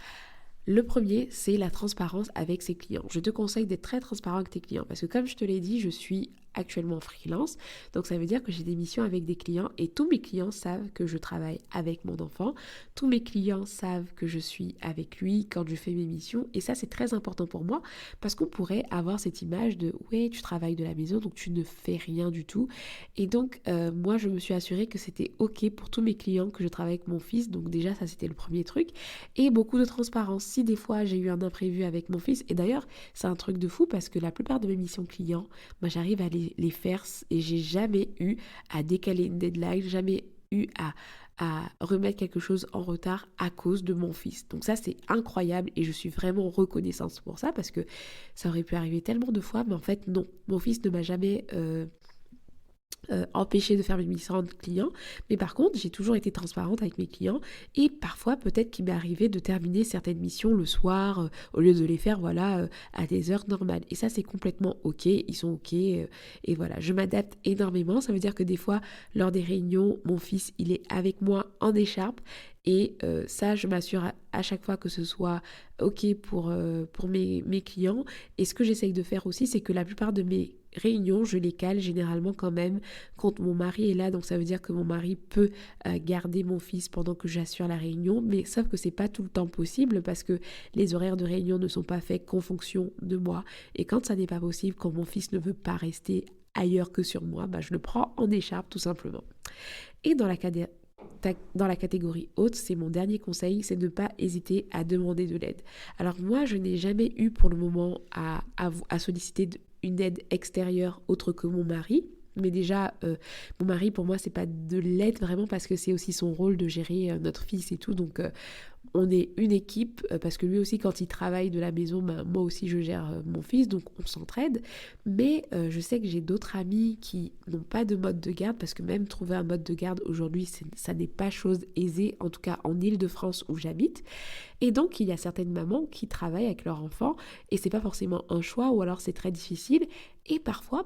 Le premier, c'est la transparence avec ses clients. Je te conseille d'être très transparent avec tes clients parce que comme je te l'ai dit, je suis actuellement freelance. Donc ça veut dire que j'ai des missions avec des clients et tous mes clients savent que je travaille avec mon enfant. Tous mes clients savent que je suis avec lui quand je fais mes missions et ça c'est très important pour moi parce qu'on pourrait avoir cette image de ouais, tu travailles de la maison donc tu ne fais rien du tout. Et donc moi je me suis assurée que c'était ok pour tous mes clients que je travaille avec mon fils. Donc déjà ça c'était le premier truc et beaucoup de transparence. Si des fois j'ai eu un imprévu avec mon fils et d'ailleurs c'est un truc de fou parce que la plupart de mes missions clients, j'arrive à les faire et j'ai jamais eu à décaler une deadline, jamais eu à remettre quelque chose en retard à cause de mon fils. Donc ça c'est incroyable et je suis vraiment reconnaissante pour ça parce que ça aurait pu arriver tellement de fois mais en fait non, mon fils ne m'a jamais empêcher de faire mes missions de clients, mais par contre j'ai toujours été transparente avec mes clients et parfois peut-être qu'il m'est arrivé de terminer certaines missions le soir au lieu de les faire à des heures normales et ça c'est complètement ok, ils sont ok et voilà, je m'adapte énormément. Ça veut dire que des fois lors des réunions mon fils il est avec moi en écharpe et ça je m'assure à chaque fois que ce soit ok pour mes clients. Et ce que j'essaye de faire aussi c'est que la plupart de mes réunions, je les cale généralement quand même quand mon mari est là, donc ça veut dire que mon mari peut garder mon fils pendant que j'assure la réunion, mais sauf que c'est pas tout le temps possible parce que les horaires de réunion ne sont pas faits qu'en fonction de moi et quand ça n'est pas possible, quand mon fils ne veut pas rester ailleurs que sur moi, je le prends en écharpe tout simplement. Et dans la catégorie haute, c'est mon dernier conseil, c'est de ne pas hésiter à demander de l'aide. Alors moi, je n'ai jamais eu pour le moment à solliciter une aide extérieure autre que mon mari. Mais déjà, mon mari, pour moi, c'est pas de l'aide vraiment parce que c'est aussi son rôle de gérer notre fils et tout. Donc, on est une équipe parce que lui aussi, quand il travaille de la maison, moi aussi, je gère mon fils. Donc, on s'entraide. Mais je sais que j'ai d'autres amis qui n'ont pas de mode de garde parce que même trouver un mode de garde aujourd'hui, ça n'est pas chose aisée, en tout cas en Île-de-France où j'habite. Et donc, il y a certaines mamans qui travaillent avec leur enfant et c'est pas forcément un choix ou alors c'est très difficile. Et parfois,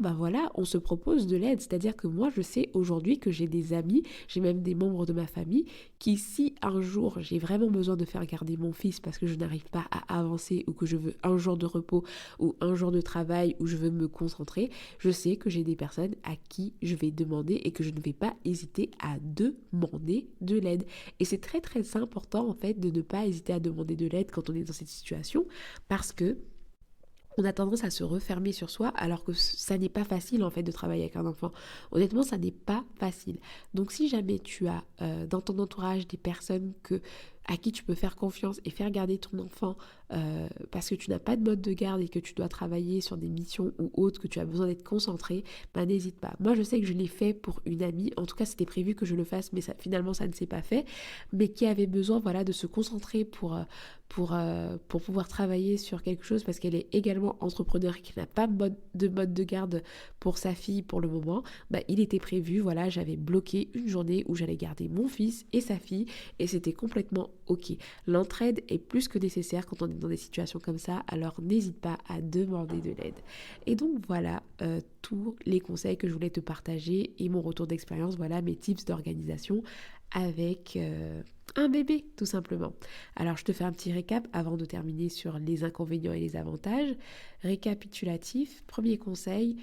on se propose de l'aide. C'est-à-dire que moi, je sais aujourd'hui que j'ai des amis, j'ai même des membres de ma famille qui, si un jour j'ai vraiment besoin de faire garder mon fils parce que je n'arrive pas à avancer ou que je veux un jour de repos ou un jour de travail où je veux me concentrer, je sais que j'ai des personnes à qui je vais demander et que je ne vais pas hésiter à demander de l'aide. Et c'est très très important en fait de ne pas hésiter à demander de l'aide quand on est dans cette situation parce que on a tendance à se refermer sur soi alors que ça n'est pas facile en fait de travailler avec un enfant. Honnêtement, ça n'est pas facile. Donc si jamais tu as dans ton entourage des personnes à qui tu peux faire confiance et faire garder ton enfant parce que tu n'as pas de mode de garde et que tu dois travailler sur des missions ou autres, que tu as besoin d'être concentré, n'hésite pas. Moi, je sais que je l'ai fait pour une amie. En tout cas, c'était prévu que je le fasse, mais finalement, ça ne s'est pas fait. Mais qui avait besoin de se concentrer pour pouvoir travailler sur quelque chose parce qu'elle est également entrepreneur et qui n'a pas de mode de garde pour sa fille pour le moment, il était prévu, j'avais bloqué une journée où j'allais garder mon fils et sa fille et c'était complètement ok. L'entraide est plus que nécessaire quand on est dans des situations comme ça, alors n'hésite pas à demander de l'aide. Et donc voilà tous les conseils que je voulais te partager et mon retour d'expérience, mes tips d'organisation avec un bébé tout simplement. Alors je te fais un petit récap avant de terminer sur les inconvénients et les avantages. Récapitulatif, premier conseil,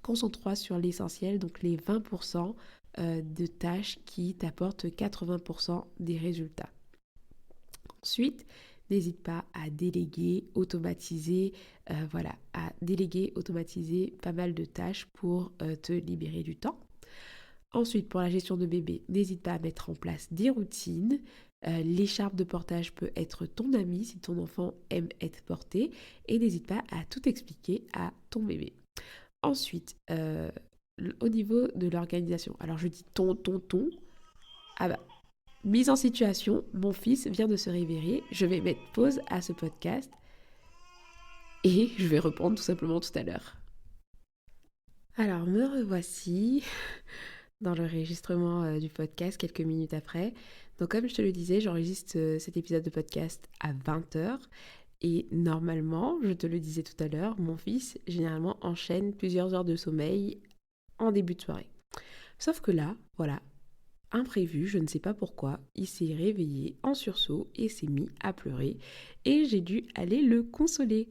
concentre-toi sur l'essentiel, donc les 20% de tâches qui t'apportent 80% des résultats. Ensuite, n'hésite pas à déléguer, automatiser, à déléguer, automatiser pas mal de tâches pour te libérer du temps. Ensuite, pour la gestion de bébé, n'hésite pas à mettre en place des routines. L'écharpe de portage peut être ton ami si ton enfant aime être porté. Et n'hésite pas à tout expliquer à ton bébé. Ensuite, au niveau de l'organisation. Alors je dis ton. Mise en situation, mon fils vient de se réveiller. Je vais mettre pause à ce podcast. Et je vais reprendre tout simplement tout à l'heure. Alors me revoici dans l'enregistrement du podcast quelques minutes après. Donc comme je te le disais, j'enregistre cet épisode de podcast à 20h et normalement, je te le disais tout à l'heure, mon fils généralement enchaîne plusieurs heures de sommeil en début de soirée. Sauf que là, imprévu, je ne sais pas pourquoi, il s'est réveillé en sursaut et s'est mis à pleurer et j'ai dû aller le consoler.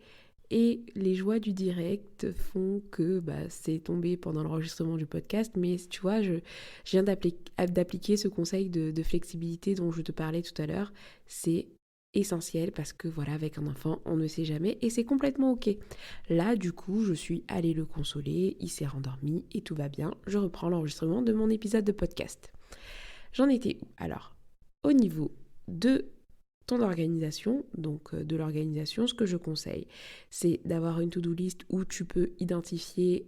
Et les joies du direct font que c'est tombé pendant l'enregistrement du podcast. Mais tu vois, je viens d'appliquer ce conseil de flexibilité dont je te parlais tout à l'heure. C'est essentiel parce que avec un enfant, on ne sait jamais et c'est complètement ok. Là, du coup, je suis allée le consoler, il s'est rendormi et tout va bien. Je reprends l'enregistrement de mon épisode de podcast. J'en étais où? Alors, au niveau de ton organisation, donc de l'organisation, ce que je conseille, c'est d'avoir une to-do list où tu peux identifier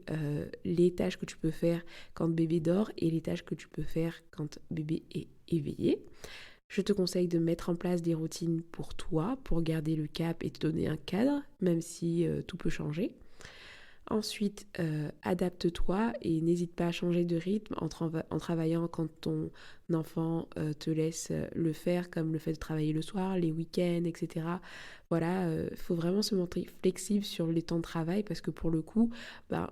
les tâches que tu peux faire quand bébé dort et les tâches que tu peux faire quand bébé est éveillé. Je te conseille de mettre en place des routines pour toi, pour garder le cap et te donner un cadre, même si tout peut changer. Ensuite, adapte-toi et n'hésite pas à changer de rythme en travaillant quand ton enfant te laisse le faire, comme le fait de travailler le soir, les week-ends, etc. Faut vraiment se montrer flexible sur les temps de travail parce que pour le coup,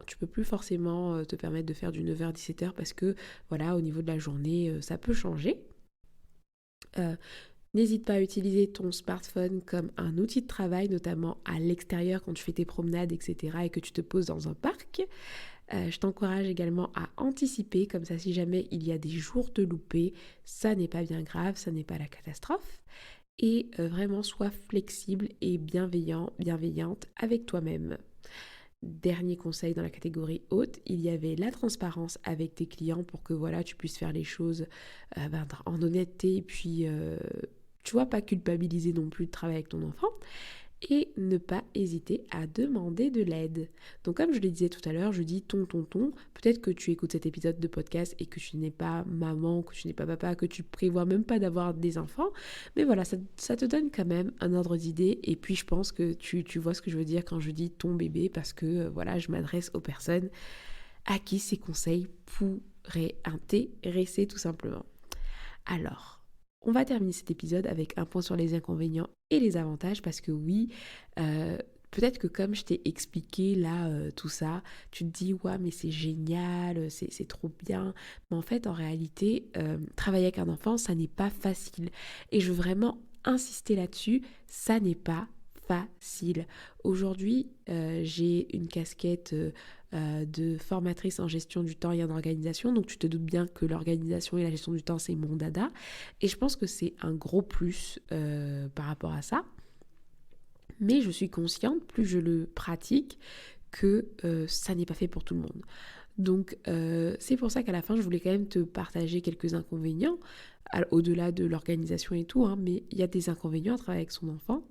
tu peux plus forcément te permettre de faire du 9h 17h parce que au niveau de la journée, ça peut changer. N'hésite pas à utiliser ton smartphone comme un outil de travail, notamment à l'extérieur quand tu fais tes promenades, etc. et que tu te poses dans un parc. Je t'encourage également à anticiper, comme ça si jamais il y a des jours de loupé, ça n'est pas bien grave, ça n'est pas la catastrophe. Et vraiment sois flexible et bienveillante avec toi-même. Dernier conseil dans la catégorie haute, il y avait la transparence avec tes clients pour que tu puisses faire les choses en honnêteté et puis pas culpabiliser non plus de travailler avec ton enfant et ne pas hésiter à demander de l'aide. Donc comme je le disais tout à l'heure, je dis ton. Peut-être que tu écoutes cet épisode de podcast et que tu n'es pas maman, que tu n'es pas papa, que tu prévois même pas d'avoir des enfants. Mais ça te donne quand même un ordre d'idée. Et puis je pense que tu vois ce que je veux dire quand je dis ton bébé parce que je m'adresse aux personnes à qui ces conseils pourraient intéresser tout simplement. Alors, on va terminer cet épisode avec un point sur les inconvénients et les avantages parce que oui, peut-être que comme je t'ai expliqué là tout ça, tu te dis ouais mais c'est génial, c'est trop bien. Mais en fait en réalité, travailler avec un enfant, ça n'est pas facile. Et je veux vraiment insister là-dessus, ça n'est pas facile. Aujourd'hui, j'ai une casquette de formatrice en gestion du temps et en organisation, donc tu te doutes bien que l'organisation et la gestion du temps, c'est mon dada. Et je pense que c'est un gros plus par rapport à ça. Mais je suis consciente, plus je le pratique, que ça n'est pas fait pour tout le monde. Donc c'est pour ça qu'à la fin, je voulais quand même te partager quelques inconvénients, au-delà de l'organisation et tout, hein, mais il y a des inconvénients à travailler avec son enfant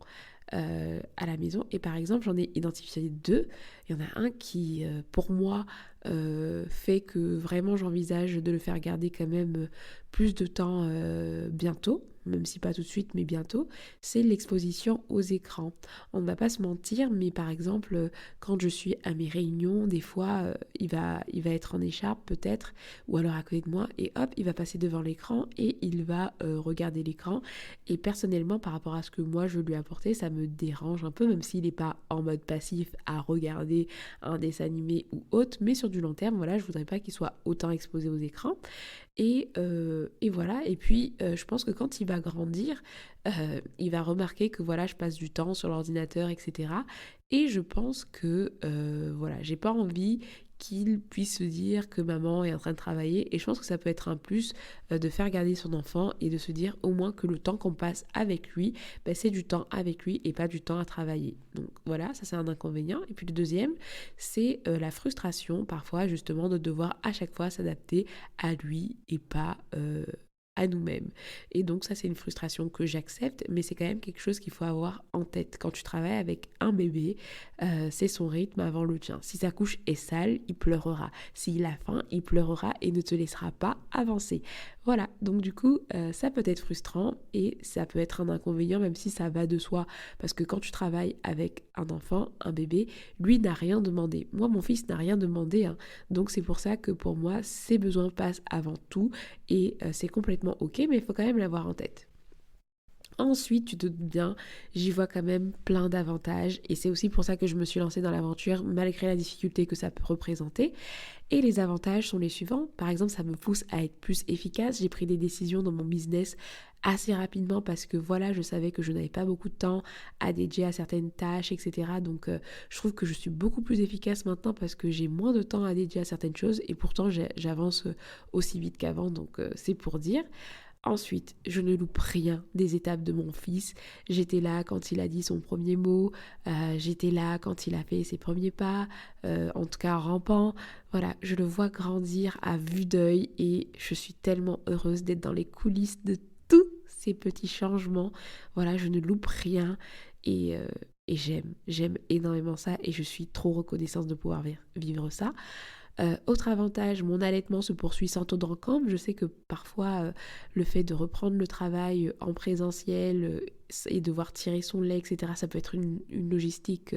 à la maison. Et par exemple, j'en ai identifié deux. Il y en a un qui, pour moi, fait que vraiment j'envisage de le faire garder quand même plus de temps bientôt, même si pas tout de suite, mais bientôt, c'est l'exposition aux écrans. On ne va pas se mentir, mais par exemple, quand je suis à mes réunions, des fois, il va être en écharpe peut-être, ou alors à côté de moi, et hop, il va passer devant l'écran et il va regarder l'écran. Et personnellement, par rapport à ce que moi je lui ai apporté, ça me dérange un peu, même s'il n'est pas en mode passif à regarder un dessin animé ou autre, mais sur du long terme, voilà, je voudrais pas qu'il soit autant exposé aux écrans. Et voilà, et puis je pense que quand il va grandir, il va remarquer que voilà, je passe du temps sur l'ordinateur, etc. Et je pense que voilà, j'ai pas envie qu'il puisse se dire que maman est en train de travailler. Et je pense que ça peut être un plus de faire garder son enfant et de se dire au moins que le temps qu'on passe avec lui, ben, c'est du temps avec lui et pas du temps à travailler. Donc voilà, ça c'est un inconvénient. Et puis le deuxième, c'est la frustration parfois justement de devoir à chaque fois s'adapter à lui et pas à nous-mêmes. Et donc ça c'est une frustration que j'accepte, mais c'est quand même quelque chose qu'il faut avoir en tête. Quand tu travailles avec un bébé, c'est son rythme avant le tien. Si sa couche est sale, il pleurera. S'il a faim, il pleurera et ne te laissera pas avancer. Voilà, donc du coup, ça peut être frustrant et ça peut être un inconvénient, même si ça va de soi. Parce que quand tu travailles avec un enfant, un bébé, lui n'a rien demandé. Moi, mon fils n'a rien demandé, hein. Donc c'est pour ça que pour moi, ses besoins passent avant tout et c'est complètement ok, mais il faut quand même l'avoir en tête. Ensuite, tu te doutes bien, j'y vois quand même plein d'avantages et c'est aussi pour ça que je me suis lancée dans l'aventure malgré la difficulté que ça peut représenter. Et les avantages sont les suivants. Par exemple, ça me pousse à être plus efficace. J'ai pris des décisions dans mon business assez rapidement parce que voilà, je savais que je n'avais pas beaucoup de temps à dédier à certaines tâches, etc. Donc, je trouve que je suis beaucoup plus efficace maintenant parce que j'ai moins de temps à dédier à certaines choses et pourtant, j'avance aussi vite qu'avant. Donc, c'est pour dire. Ensuite, je ne loupe rien des étapes de mon fils. J'étais là quand il a dit son premier mot, j'étais là quand il a fait ses premiers pas, en tout cas rampant. Voilà, je le vois grandir à vue d'œil et je suis tellement heureuse d'être dans les coulisses de tous ces petits changements. Voilà, je ne loupe rien et, j'aime énormément ça et je suis trop reconnaissante de pouvoir vivre ça. Autre avantage, mon allaitement se poursuit sans taux de camp. Je sais que parfois, le fait de reprendre le travail en présentiel et devoir tirer son lait, etc., ça peut être une logistique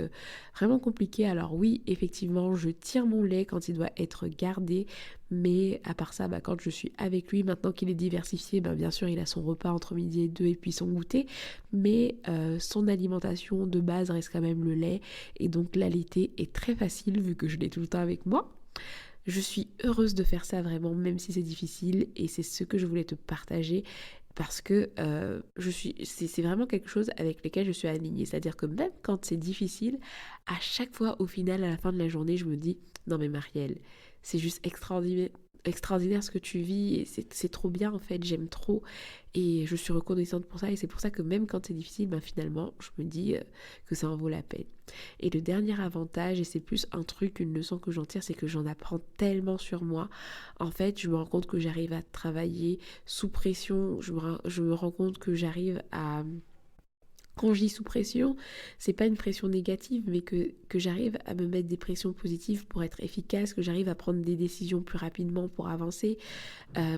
vraiment compliquée. Alors oui, effectivement, je tire mon lait quand il doit être gardé, mais à part ça, quand je suis avec lui, maintenant qu'il est diversifié, bien sûr, il a son repas entre midi et deux et puis son goûter, mais son alimentation de base reste quand même le lait, et donc l'allaiter est très facile vu que je l'ai tout le temps avec moi. Je suis heureuse de faire ça vraiment, même si c'est difficile, et c'est ce que je voulais te partager parce que c'est vraiment quelque chose avec lequel je suis alignée. C'est-à-dire que même quand c'est difficile, à chaque fois, au final, à la fin de la journée, je me dis non mais Marielle, c'est juste extraordinaire ce que tu vis et c'est trop bien en fait, j'aime trop et je suis reconnaissante pour ça et c'est pour ça que même quand c'est difficile, finalement, je me dis que ça en vaut la peine. Et le dernier avantage, et c'est plus un truc, une leçon que j'en tire, c'est que j'en apprends tellement sur moi. En fait, je me rends compte que j'arrive à travailler sous pression, je me rends compte que j'arrive à... Quand je dis sous pression, c'est pas une pression négative, mais que j'arrive à me mettre des pressions positives pour être efficace, que j'arrive à prendre des décisions plus rapidement pour avancer.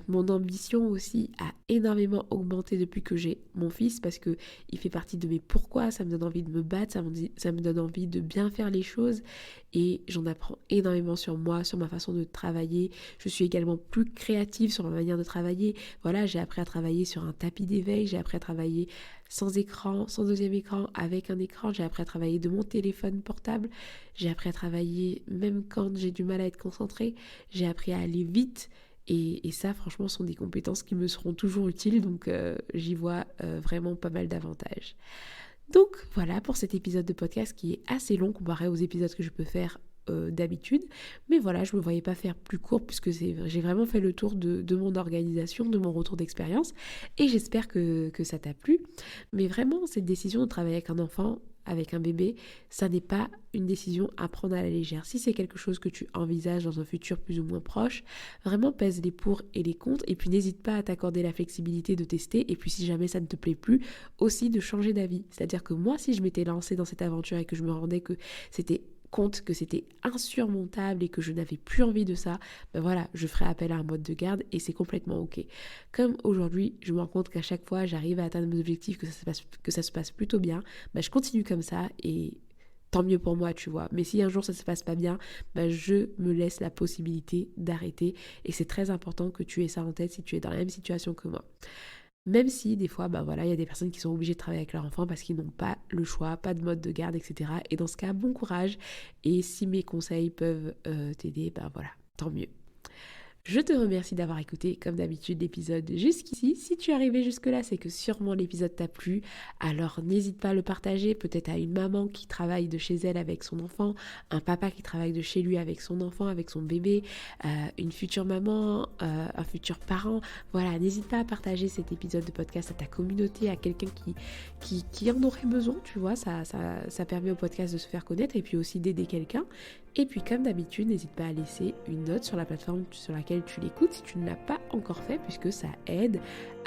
Mon ambition aussi a énormément augmenté depuis que j'ai mon fils parce que il fait partie de mes pourquoi, ça me donne envie de me battre, ça me donne envie de bien faire les choses et j'en apprends énormément sur moi, sur ma façon de travailler. Je suis également plus créative sur ma manière de travailler. Voilà, j'ai appris à travailler sur un tapis d'éveil, j'ai appris à travailler sans écran, sans deuxième écran, avec un écran, j'ai appris à travailler de mon téléphone portable, j'ai appris à travailler même quand j'ai du mal à être concentrée, j'ai appris à aller vite. Et ça, franchement, sont des compétences qui me seront toujours utiles, donc j'y vois vraiment pas mal d'avantages. Donc voilà pour cet épisode de podcast qui est assez long comparé aux épisodes que je peux faire d'habitude. Mais voilà, je ne me voyais pas faire plus court puisque j'ai vraiment fait le tour de mon organisation, de mon retour d'expérience. Et j'espère que ça t'a plu. Mais vraiment, cette décision de travailler avec un enfant, avec un bébé, ça n'est pas une décision à prendre à la légère. Si c'est quelque chose que tu envisages dans un futur plus ou moins proche, vraiment pèse les pour et les contre et puis n'hésite pas à t'accorder la flexibilité de tester et puis si jamais ça ne te plaît plus, aussi de changer d'avis. C'est-à-dire que moi, si je m'étais lancée dans cette aventure et que je me rendais compte que c'était insurmontable et que je n'avais plus envie de ça, ben voilà, je ferai appel à un mode de garde et c'est complètement ok. Comme aujourd'hui, je me rends compte qu'à chaque fois, j'arrive à atteindre mes objectifs, que ça se passe plutôt bien, ben je continue comme ça et tant mieux pour moi, tu vois. Mais si un jour ça se passe pas bien, ben je me laisse la possibilité d'arrêter et c'est très important que tu aies ça en tête si tu es dans la même situation que moi. Même si des fois, ben voilà, il y a des personnes qui sont obligées de travailler avec leur enfant parce qu'ils n'ont pas le choix, pas de mode de garde, etc. Et dans ce cas, bon courage. Et si mes conseils peuvent t'aider, ben voilà, tant mieux. Je te remercie d'avoir écouté, comme d'habitude, l'épisode jusqu'ici. Si tu es arrivé jusque-là, c'est que sûrement l'épisode t'a plu. Alors n'hésite pas à le partager, peut-être à une maman qui travaille de chez elle avec son enfant, un papa qui travaille de chez lui avec son enfant, avec son bébé, une future maman, un futur parent. Voilà, n'hésite pas à partager cet épisode de podcast à ta communauté, à quelqu'un qui en aurait besoin, tu vois. Ça permet au podcast de se faire connaître et puis aussi d'aider quelqu'un. Et puis comme d'habitude, n'hésite pas à laisser une note sur la plateforme sur laquelle tu l'écoutes si tu ne l'as pas encore fait puisque ça aide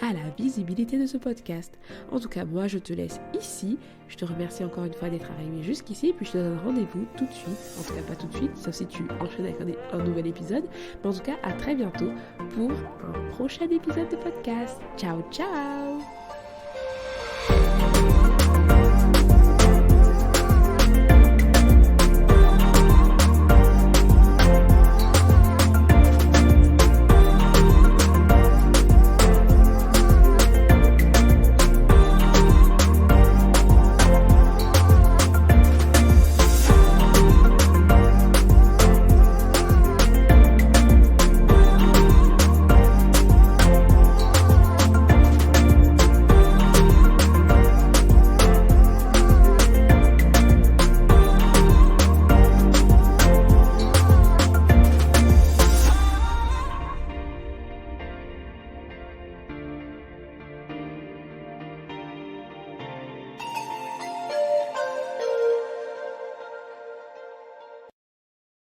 à la visibilité de ce podcast. En tout cas, moi je te laisse ici. Je te remercie encore une fois d'être arrivé jusqu'ici et puis je te donne rendez-vous tout de suite. En tout cas pas tout de suite, sauf si tu enchaînes avec un nouvel épisode. Mais en tout cas, à très bientôt pour un prochain épisode de podcast. Ciao, ciao!